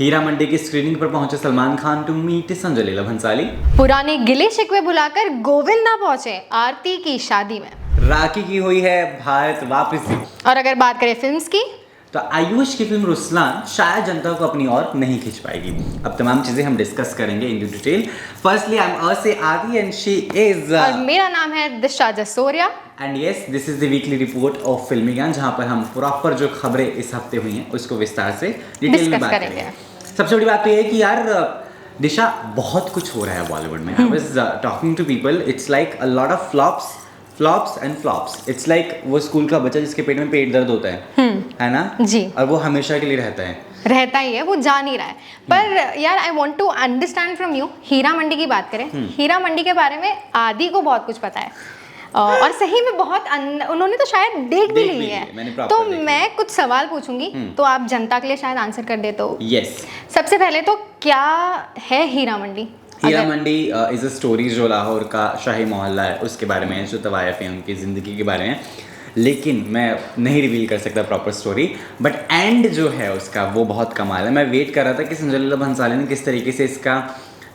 हीरा मंडी की स्क्रीनिंग पर पहुंचे सलमान खान टू मीट संजय लीला भंसाली। पुराने गिले शिकवे भुलाकर गोविंदा पहुंचे आरती की शादी में। राखी की हुई है भारत वापसी। और अगर बात करें फिल्म्स की, तो आयुष की फिल्म रुस्लान शायद जनता को अपनी ओर नहीं खींच पाएगी। अब तमाम चीजें हम डिस्कस करेंगे in detail. Firstly I am से आदि एंड शी इज और मेरा नाम है Disha Jasoria. And yes, this is the weekly report of Filmy Gyaan, जहां पर हम प्रॉपर जो खबरें इस हफ्ते हुई हैं उसको विस्तार से डिटेल में बात करेंगे। सबसे बड़ी बात तो ये है कि यार दिशा, बहुत कुछ हो रहा है बॉलीवुड में। I was talking to people, it's like a lot of flops and flops. It's like वो स्कूल का बच्चा जिसके पेट में पेट दर्द होता है ना जी, और वो हमेशा के लिए रहता है, वो जा नहीं रहा है। पर यार I want to understand from you, Heera Mandi की बात करें, हीरा मंडी के बारे में आदि को बहुत कुछ पता है और सही में बहुत उन्होंने तो शायद देख भी ली है। तो मैं कुछ सवाल पूछूंगी तो आप जनता के लिए शायद आंसर कर दे। तो यस, सबसे पहले तो क्या है Heera Mandi? Heera Mandi is a story जो लाहौर का शाही मोहल्ला है उसके बारे में है, जो तवायफ है उनकी ज़िंदगी के बारे में। लेकिन मैं नहीं रिवील कर सकता प्रॉपर स्टोरी, बट एंड जो है उसका वो बहुत कमाल है। मैं वेट कर रहा था कि संजय लीला भंसाली ने किस तरीके से इसका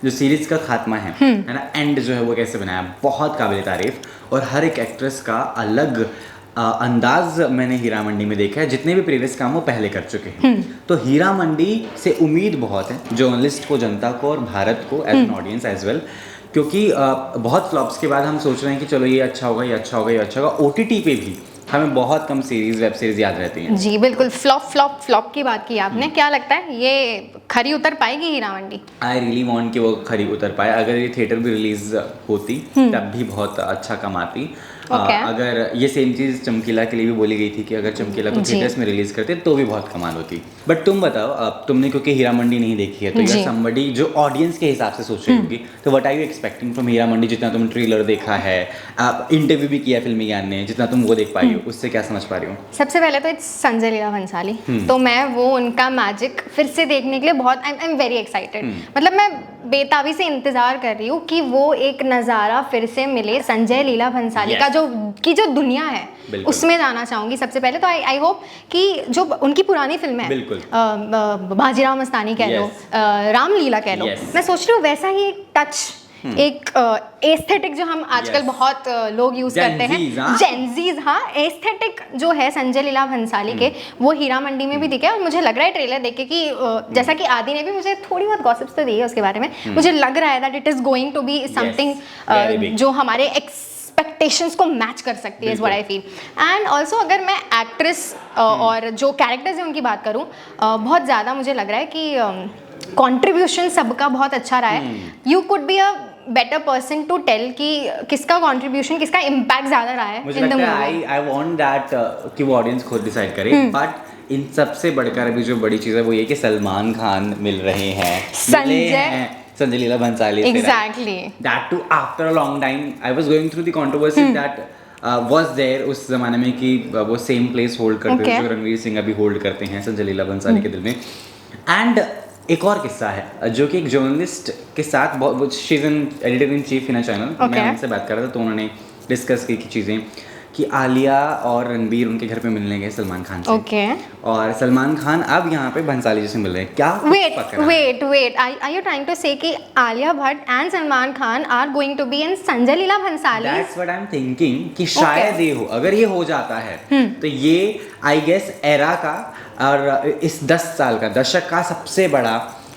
जो सीरीज़ का खात्मा है ना, एंड जो है वो कैसे बनाया, बहुत काबिल तारीफ। और हर एक एक्ट्रेस का अलग अंदाज मैंने हीरा मंडी में देखा है। जितने भी प्रीवियस काम वो पहले कर चुके हैं, तो हीरा मंडी से उम्मीद बहुत है जर्नलिस्ट को, जनता को और भारत को as an audience as well. क्योंकि बहुत फ्लॉप्स के बाद हम सोच रहे हैं कि चलो ये अच्छा होगा, ये अच्छा होगा, ये अच्छा होगा। OTT पे भी हमें बहुत कम वेब सीरीज याद रहती हैं। जी बिल्कुल, फ्लॉप की बात की आपने। क्या लगता है ये खरी उतर पाएगी Heera Mandi? I really want कि वो खरी उतर पाए। अगर ये थिएटर भी रिलीज होती तब भी बहुत अच्छा कमाती। अगर ये सेम चीज़ चमकीला के लिए भी बोली गई थी कि अगर चमकीला को थिएटर्स में रिलीज करते तो भी बहुत कमाल होती। बट तुम बताओ, अब तुमने क्योंकि हीरा मंडी नहीं देखी है तो यार समबडी जो ऑडियंस के हिसाब से सोच रही होगी, तो what are you expecting from Heera Mandi? जितना तुम ट्रेलर देखा है, आप इंटरव्यू भी किया फिल्मी ज्ञान ने, जितना तुम वो देख पाई हो, उससे क्या समझ पा रही हो? सबसे पहले तो इट्स संजय लीला भंसाली, तो मैं वो उनका मैजिक फिर से देखने के लिए बहुत आई एम वेरी एक्साइटेड। मतलब मैं बेताबी से इंतजार कर रही हूँ कि वो एक नज़ारा फिर से मिले संजय लीला भंसाली का, जो दुनिया है उसमें जाना चाहूँगी सबसे पहले। तो आई होप कि जो उनकी पुरानी फिल्म है, बाजीराव मस्तानी कह लो, रामलीला कह लो, मैं सोच रही हूँ वैसा ही एक टच, एक एस्थेटिक जो हम आजकल बहुत लोग यूज करते हैं, जेनजीज, हाँ, एस्थेटिक जो है संजय लीला भंसाली के, वो हीरा मंडी में भी दिखे। और मुझे लग रहा है ट्रेलर देख के कि जैसा कि आदि ने भी मुझे थोड़ी बहुत गॉसिप्स तो दी है उसके बारे में, मुझे लग रहा है that it is going to be something जो हमारे एक्सपेक्टेशंस को मैच कर सकती है, is what I feel. And also अगर मैं एक्ट्रेस और जो कैरेक्टर्स हैं उनकी बात करूँ, बहुत ज़्यादा मुझे लग रहा है कि कंट्रीब्यूशन सबका बहुत अच्छा रहा है। You could be a better person to tell कि किसका कंट्रीब्यूशन, किसका इम्पैक्ट ज़्यादा रहा है in the movie. I want that कि वो ऑडियंस खुद डिसाइड करे। बट इन सबसे बढ़कर अभी जो बड़ी चीज़ है वो ये कि सलमान खान मिल रहे हैं, संजय लीला भंसाली से। Exactly, that too after a long time. I was going through the controversy that was there उस जमाने में कि वो सेम प्लेस होल्ड करते थे जो रणवीर सिंह अभी होल्ड करते हैं संजय लीला भंसाली के दिल में। एंड एक और किस्सा है जो कि एक जर्नलिस्ट के साथ, बहुत she is an editor in chief in a channel, मैं उनसे बात कर रहा था तो उन्होंने डिस्कस की चीज़ें कि आलिया और रणबीर उनके घर पे मिलने गए सलमान खान से। और सलमान खान अब यहाँ पे भंसाली जी से मिल रहे हैं। क्या what are you trying to say कि Alia Bhatt and Salman Khan are going to be in Sanjay Leela Bhansali? That's what I am thinking कि शायद ये हो, अगर ये हो जाता है तो ये आई गेस एरा का और इस 10 साल का, दशक का सबसे बड़ा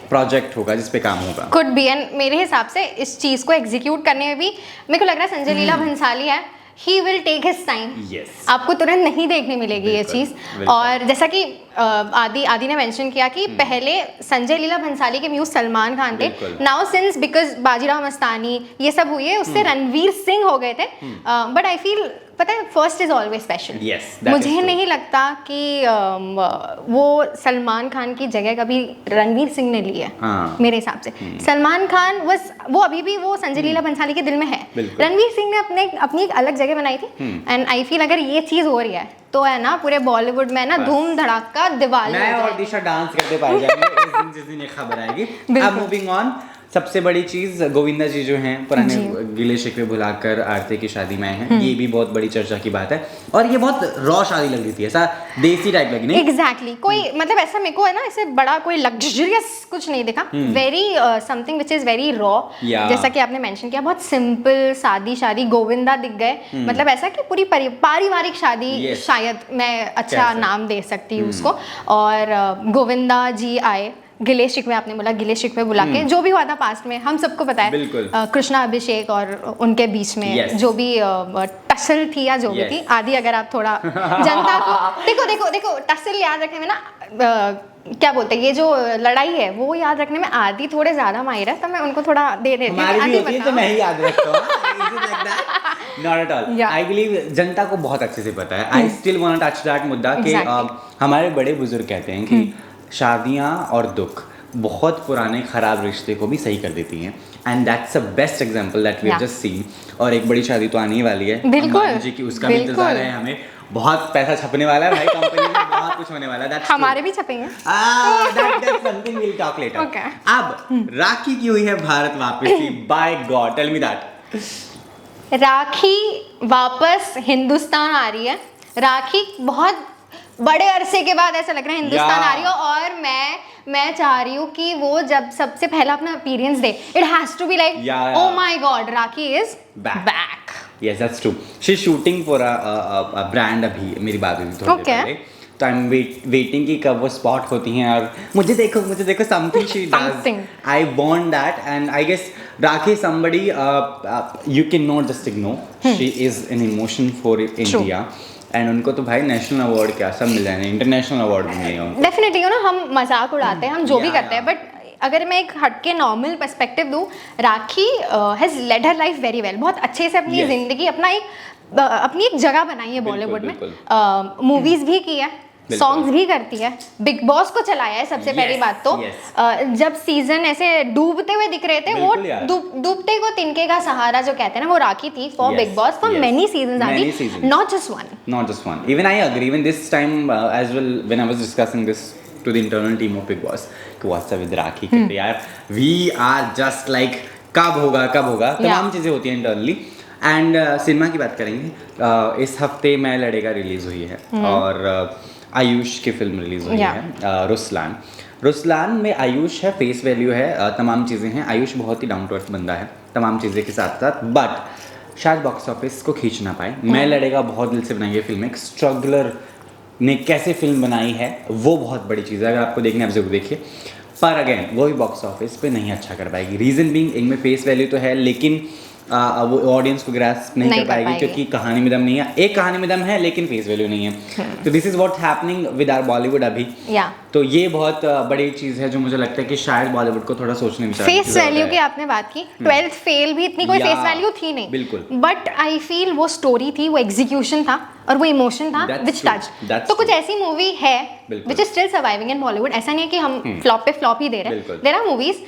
प्रोजेक्ट होगा जिस पे काम होगा। Could be. एंड मेरे हिसाब से इस चीज़ को एग्जीक्यूट करने में भी मेरे को लग रहा है संजय लीला भंसाली है, he will take his time। आपको तुरंत नहीं देखने मिलेगी ये चीज़। और जैसा कि आदि ने मेंशन किया कि पहले संजय लीला भंसाली के म्यूज सलमान खान थे, now since because Bajirao Mastani ये सब हुई है उससे रणवीर सिंह हो गए थे। बट आई फील, पता है, फर्स्ट इज ऑलवेज स्पेशल। मुझे नहीं लगता कि वो सलमान खान की जगह कभी रणवीर सिंह ने ली है। मेरे हिसाब से सलमान खान वो अभी भी वो संजय लीला भंसाली के दिल में है। रणवीर सिंह ने अपनी एक अलग जगह बनाई थी। एंड आई फील अगर ये चीज़ हो रही है तो है ना पूरे बॉलीवुड में ना धूम धड़ाका दिवाली। मैं और दिशा डांस करते पाए जाएंगे जिस दिन ये खबर आएगी। अब मूविंग ऑन सबसे बड़ी चीज गोविंदा जी जो हैं पुराने गिले शिकवे भुलाकर आरती की शादी में आए हैं, ये भी बहुत बड़ी चर्चा की बात है। और ये बहुत रॉ शादी लग रही थी, ऐसा देसी टाइप लगी नहीं। एग्जैक्टली कोई मतलब ऐसा मेरे को है ना, ऐसे बड़ा कोई लग्जरियस कुछ नहीं दिखा, very something which is very raw. जैसा कि आपने मेंशन किया, बहुत सिंपल सादी शादी, गोविंदा दिख गए, मतलब ऐसा कि पूरी पारिवारिक शादी, शायद मैं अच्छा नाम दे सकती हूँ उसको। और गोविंदा जी आए, गिले शिकवे, आपने बोला गिले शिकवे बुला के, जो भी हुआ था पास्ट में हम सबको पता है, कृष्णा अभिषेक और उनके बीच में जो भी टसल थी या जो भी थी, आदि अगर आप थोड़ा जनता को देखो टसल याद रखने में ना, क्या बोलते हैं, ये जो लड़ाई है वो याद रखने में आदि थोड़े ज्यादा माहिर है, तो मैं उनको थोड़ा दे देती हूँ, तो मैं ही याद रखता हूँ। Not at all. I believe जनता को बहुत अच्छे से पता है। I still want to touch that मुद्दा कि हमारे बड़े बुजुर्ग कहते हैं कि शादियाँ और दुख बहुत पुराने खराब रिश्ते को भी सही कर देती हैं, and that's the best example that we have just seen. और एक बड़ी शादी तो आने ही वाली है, बिल्कुल जी की, उसका भी इंतजार है हमें, बहुत पैसा छपने वाला है भाई, कंपनी में बहुत कुछ होने वाला है, हमारे भी छपेंगे, that's something we'll talk later. अब राखी की हुई है भारत वापसी, by God tell me that. Rakhi वापस हिंदुस्तान आ रही है, राखी बहुत बड़े अरसे के बाद ऐसा लग रहा है हिंदुस्तान आ रही हो, और मैं चाह रही हूँ कि वो जब सबसे पहला अपना अपीयरेंस दे, it has to be like oh my god, Rakhi is back. Yes that's true, she is shooting for a brand, अभी मेरी बात हुई थोड़ी देर पहले, तो आई एम वेटिंग कि कब वो स्पॉट होती हैं और मुझे देखो something she does, I want that, and I guess Rakhi somebody you cannot just ignore, she is an emotion for India, and उनको तो भाई नेशनल अवार्ड क्या सब मिल जाए, इंटरनेशनल अवार्ड भी मिलेगा उनको। डेफिनेटली ना, हम मजाक उड़ाते हैं, हम जो भी करते हैं, बट अगर मैं एक हटके नॉर्मल पर्सपेक्टिव दूं, Rakhi has led her life very well, बहुत अच्छे से अपनी जिंदगी, अपनी एक जगह बनाई है बॉलीवुड में, मूवीज भी की है, सॉन्ग्स भी करती है, बिग बॉस को चलाया है सबसे पहली बात तो। जब सीजन ऐसे डूबते हुए दिख रहे थे, वो डूबते को तिनके का सहारा जो कहते हैं ना, वो राखी थी for Bigg Boss for many seasons, आदि not just one. Even I agree, even this time as well when I was discussing this to the internal team of Bigg Boss कि व्हाट्स अप विद राखी, कहते यार we are just like कब होगा तमाम चीजें होती हैं इंटरनली। एंड सिनेमा की बात करेंगे, इस हफ्ते मैं लड़ेगा रिलीज हुई है, और आयुष की फिल्म रिलीज हुई है, रुस्लान में आयुष है, फेस वैल्यू है, तमाम चीज़ें हैं, आयुष बहुत ही डाउन टू अर्थ बंदा है तमाम चीज़ें के साथ साथ, बट शायद बॉक्स ऑफिस को खींच ना पाए। मैं लड़ेगा बहुत दिल से बनाई है फिल्म, एक स्ट्रगलर ने कैसे फिल्म बनाई है वो बहुत बड़ी चीज़ है, अगर आपको देखने आप जरूर देखिए, पर अगेन वो भी बॉक्स ऑफिस पे नहीं अच्छा कर पाएगी। रीज़न बीइंग इनमें फेस वैल्यू तो है, लेकिन वो ऑडियंस को ग्रास्प नहीं कर पाएगी क्योंकि कहानी में दम नहीं है, एक कहानी में दम है लेकिन फेस वैल्यू नहीं है। तो this is what happening with our Bollywood अभी। तो ये बहुत बड़ी चीज़ है जो मुझे लगता है कि शायद बॉलीवुड को थोड़ा सोचने विचारने की फेस वैल्यू की आपने बात की, 12th फेल भी इतनी कोई फेस वैल्यू थी नहीं, बिल्कुल, बट आई फील वो स्टोरी थी, वो एग्जीक्यूशन था और वो इमोशन था विच टच। तो कुछ ऐसी मूवी है which is still surviving in Bollywood, ऐसा नहीं है कि हम फ्लॉप पे फ्लॉप ही दे रहे हैं, देयर आर मूवीज,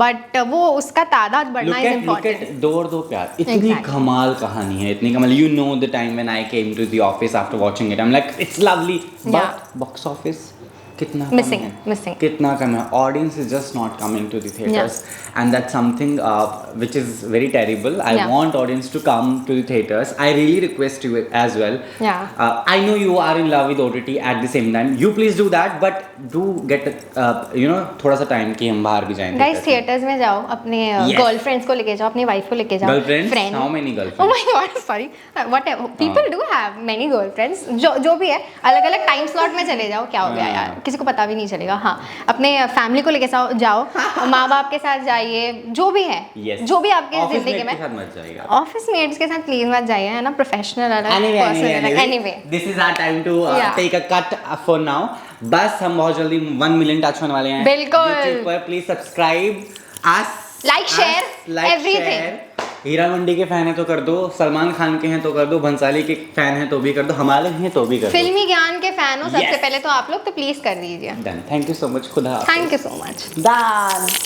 बट वो उसका तादाद बढ़ना इज इंपॉर्टेंट। दो प्यार इतनी कमाल कहानी है, इतनी कमाल, you know the time when I came to the office after watching it, I am like it's lovely, but box office कितना मिसिंग कितना कम है, audience is just not coming to the theatres, and that's something which is very terrible. I want audience to come to the theatres, I really request you as well, I know you are in love with OTT at the same time, you please do that, but do get you know थोड़ा सा time कि हम बाहर भी जाएं, guys theatres में जाओ, अपने गर्लफ्रेंड्स को लेके जाओ, अपनी वाइफ को लेके जाओ, girlfriends, how many girlfriends, oh my God sorry, whatever, people do have many girlfriends, जो भी है, अलग अलग टाइम स्लॉट में चले जाओ, क्या हो गया यार, किसी को पता भी नहीं चलेगा। हाँ, अपने फैमिली को लेके जाओ, माँ बाप के साथ जाइए, जो भी है, जो भी आपके जिंदगी में, ऑफिस मेट्स के साथ प्लीज मत जाइए, है ना, professional anyway this is our time to take a cut for now. बस हम बहुत जल्दी 1 मिलियन टच होने वाले हैं YouTube पर, please subscribe us, like share everything. Heera Mandi के फैन है तो कर दो, सलमान खान के हैं तो कर दो, भंसाली के फैन है तो भी कर दो, हमारे हैं तो भी कर दो, फिल्मी ज्ञान के फैन हो सबसे पहले तो आप लोग, तो प्लीज कर दीजिए। Done, thank you so much, खुदा, thank you so much, done.